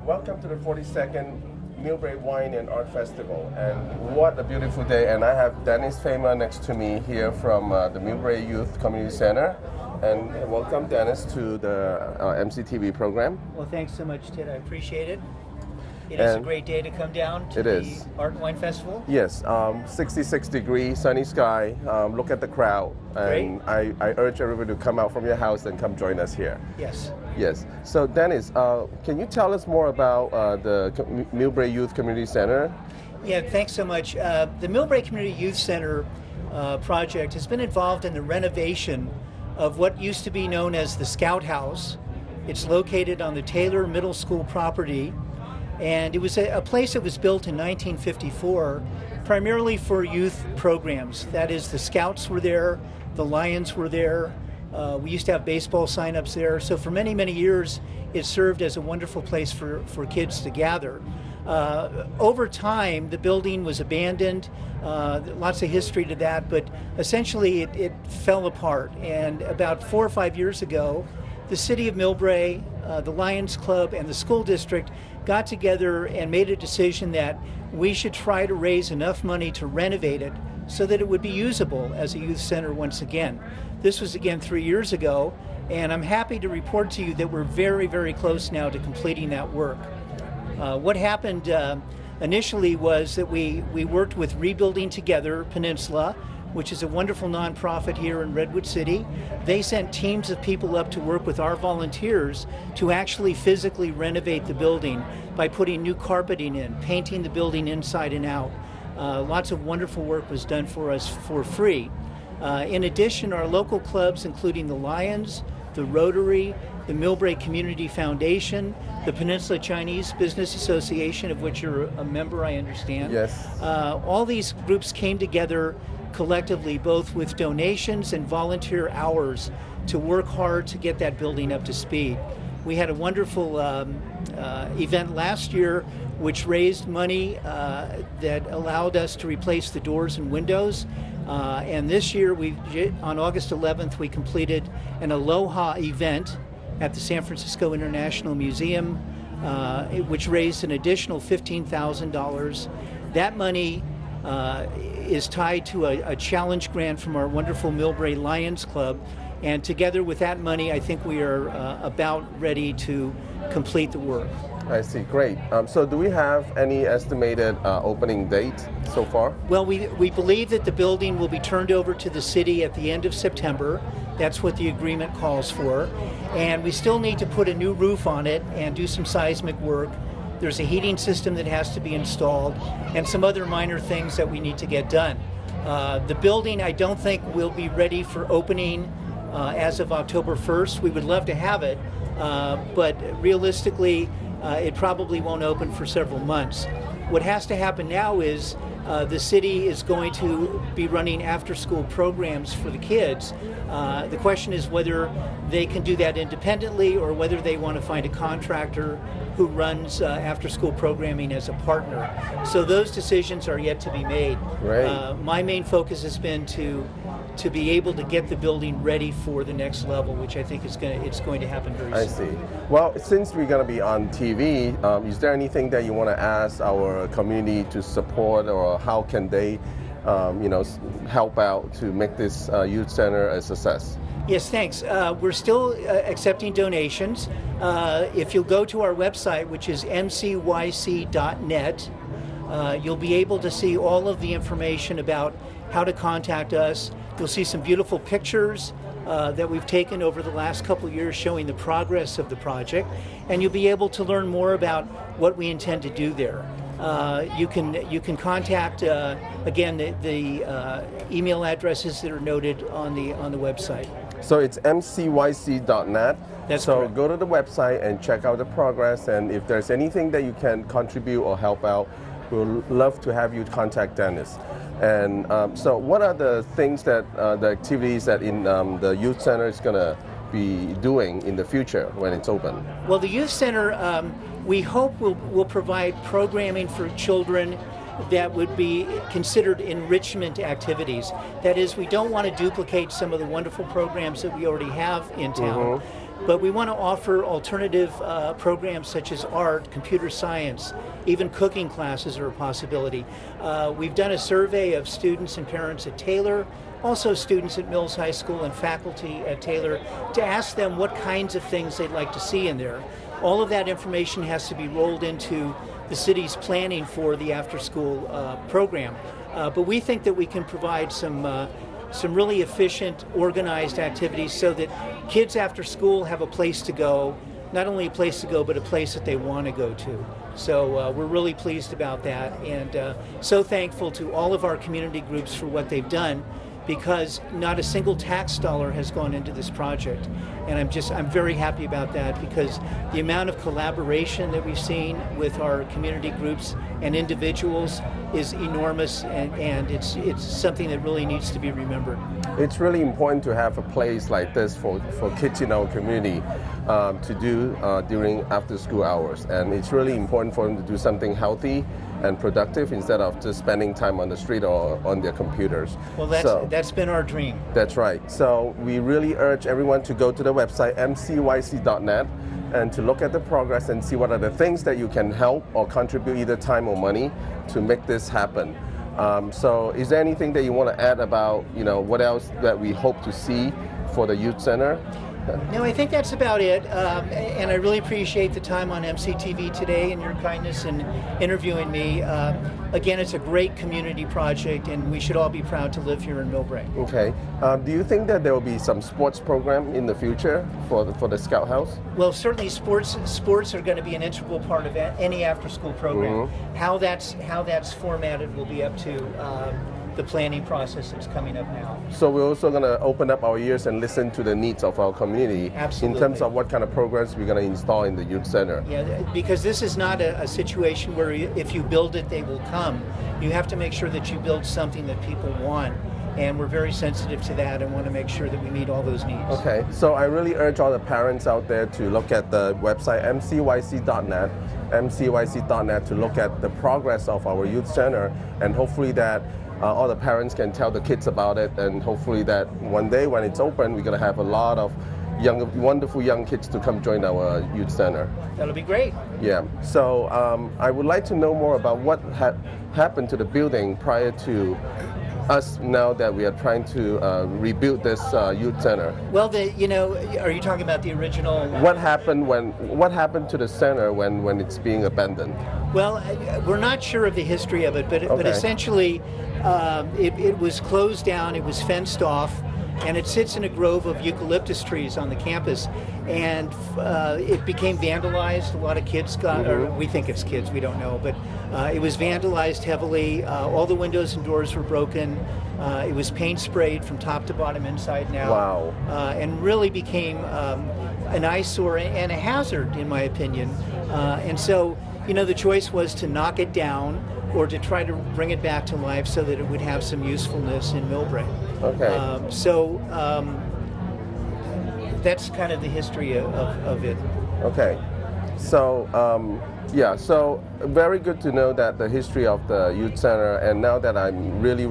Welcome to the 42nd Millbrae Wine and Art Festival. And what a beautiful day. And I have Dennis Fama next to me here from the Millbrae Youth Community Center. And welcome, Dennis, to the MCTV program. Well, thanks so much, Ted. I appreciate it. It is a great day to come down to the Art and Wine Festival. Yes, 66 degrees, sunny sky. Look at the crowd. And I urge everybody to come out from your house and come join us here. Yes. Yes. So, Dennis, can you tell us more about the Millbrae Youth Community Center? Yeah, thanks so much. The Millbrae Community Youth Center project has been involved in the renovation of what used to be known as the Scout House. It's located on the Taylor Middle School property. And it was a place that was built in 1954 primarily for youth programs. That is, the Scouts were there, the Lions were there. We used to have baseball signups there. So for many, many years, it served as a wonderful place for kids to gather. Over time, the building was abandoned. Lots of history to that, but essentially it fell apart. And about 4 or 5 years ago, the city of Millbrae, the Lions Club, and the school district got together and made a decision that we should try to raise enough money to renovate it so that it would be usable as a youth center once again. This was again 3 years ago, and I'm happy to report to you that we're very, very close now to completing that work. What happened initially was that we worked with Rebuilding Together Peninsula, which is a wonderful nonprofit here in Redwood City. They sent teams of people up to work with our volunteers to actually physically renovate the building by putting new carpeting in, painting the building inside and out. Lots of wonderful work was done for us for free. In addition, our local clubs, including the Lions, the Rotary, the Millbrae Community Foundation, the Peninsula Chinese Business Association, of which you're a member, I understand. Yes. All these groups came together collectively, both with donations and volunteer hours, to work hard to get that building up to speed. We had a wonderful event last year which raised money that allowed us to replace the doors and windows. And this year, on August 11th, we completed an Aloha event at the San Francisco International Museum, which raised an additional $15,000. That money is tied to a challenge grant from our wonderful Millbrae Lions Club, and together with that money, I think we are about ready to complete the work. I see, great. So do we have any estimated opening date so far? Well, we believe that the building will be turned over to the city at the end of September. That's what the agreement calls for. And we still need to put a new roof on it and do some seismic work. There's a heating system that has to be installed and some other minor things that we need to get done. The building, I don't think, will be ready for opening as of October 1st. We would love to have it, but realistically, it probably won't open for several months. What has to happen now is the city is going to be running after-school programs for the kids. The question is whether they can do that independently or whether they want to find a contractor who runs after-school programming as a partner. So those decisions are yet to be made. Right. My main focus has been to be able to get the building ready for the next level, which I think it's going to happen very soon. I see. Well, since we're going to be on TV, is there anything that you want to ask our community to support, or how can they, help out to make this youth center a success? Yes, thanks. We're still accepting donations. If you'll go to our website, which is mcyc.net, you'll be able to see all of the information about how to contact us. You'll see some beautiful pictures that we've taken over the last couple of years showing the progress of the project, and you'll be able to learn more about what we intend to do there. You can contact again the email addresses that are noted on the website. So it's mcyc.net. That's correct. So go to the website and check out the progress, and if there's anything that you can contribute or help out, we'll love to have you contact Dennis. And so what are the things that, the activities that in the youth center is going to be doing in the future when it's open? Well, the youth center, we hope will provide programming for children that would be considered enrichment activities. That is, we don't want to duplicate some of the wonderful programs that we already have in town, but we want to offer alternative programs such as art, computer science, even cooking classes are a possibility. We've done a survey of students and parents at Taylor, also students at Mills High School and faculty at Taylor, to ask them what kinds of things they'd like to see in there. All of that information has to be rolled into the city's planning for the after-school program. But we think that we can provide some really efficient, organized activities so that kids after school have a place to go, not only a place to go, but a place that they want to go to. So we're really pleased about that, and so thankful to all of our community groups for what they've done, because not a single tax dollar has gone into this project. And I'm very happy about that, because the amount of collaboration that we've seen with our community groups and individuals is enormous, and it's something that really needs to be remembered. It's really important to have a place like this for kids in our community to do during after school hours. And it's really important for them to do something healthy and productive instead of just spending time on the street or on their computers. Well, that's been our dream. That's right. So we really urge everyone to go to the website mcyc.net and to look at the progress and see what are the things that you can help or contribute either time or money to make this happen. So is there anything that you want to add about, what else that we hope to see for the Youth Center? No, I think that's about it. And I really appreciate the time on MCTV today and your kindness in interviewing me. Again, it's a great community project, and we should all be proud to live here in Millbrae. Okay. Do you think that there will be some sports program in the future for the Scout House? Well, certainly sports are going to be an integral part of any after-school program. How that's formatted will be up to the planning process that's coming up now. So we're also going to open up our ears and listen to the needs of our community. Absolutely. In terms of what kind of programs we're going to install in the Youth Center. Yeah, because this is not a situation where if you build it, they will come. You have to make sure that you build something that people want. And we're very sensitive to that and want to make sure that we meet all those needs. Okay, so I really urge all the parents out there to look at the website mcyc.net to look at the progress of our Youth Center, and hopefully that all the parents can tell the kids about it, and hopefully that one day when it's open, we're going to have a lot of wonderful young kids to come join our Youth Center. That'll be great. Yeah, so I would like to know more about what had happened to the building prior to us now that we are trying to rebuild this Youth Center. Well, are you talking about the original? What happened to the center when it's being abandoned? Well, we're not sure of the history of it, but essentially it was closed down, it was fenced off, and it sits in a grove of eucalyptus trees on the campus, and it became vandalized. A lot of kids got, or we think it's kids, we don't know, but it was vandalized heavily. All the windows and doors were broken. It was paint sprayed from top to bottom, inside and out. Wow. And really became an eyesore and a hazard, in my opinion. And so, the choice was to knock it down or to try to bring it back to life so that it would have some usefulness in Millbrae. Okay. That's kind of the history of it. Okay. So, so very good to know that the history of the Youth Center, and now that I'm really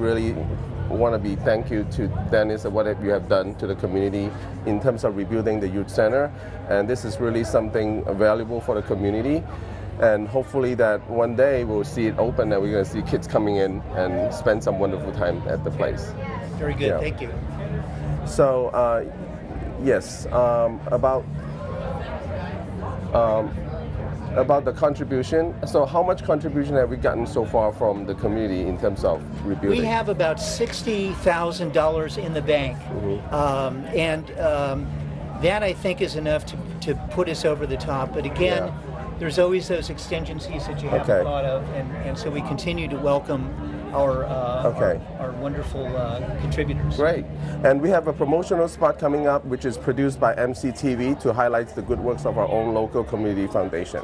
want to be thank you to Dennis and what you have done to the community in terms of rebuilding the Youth Center, and this is really something valuable for the community. And hopefully that one day we'll see it open and we're going to see kids coming in and spend some wonderful time at the place. Very good, Thank you. So, yes, about the contribution. So how much contribution have we gotten so far from the community in terms of rebuilding? We have about $60,000 in the bank. And that I think is enough to put us over the top. But again, there's always those exigencies that you haven't thought of, and so we continue to welcome our wonderful contributors. Great. And we have a promotional spot coming up, which is produced by MCTV to highlight the good works of our own local community foundation.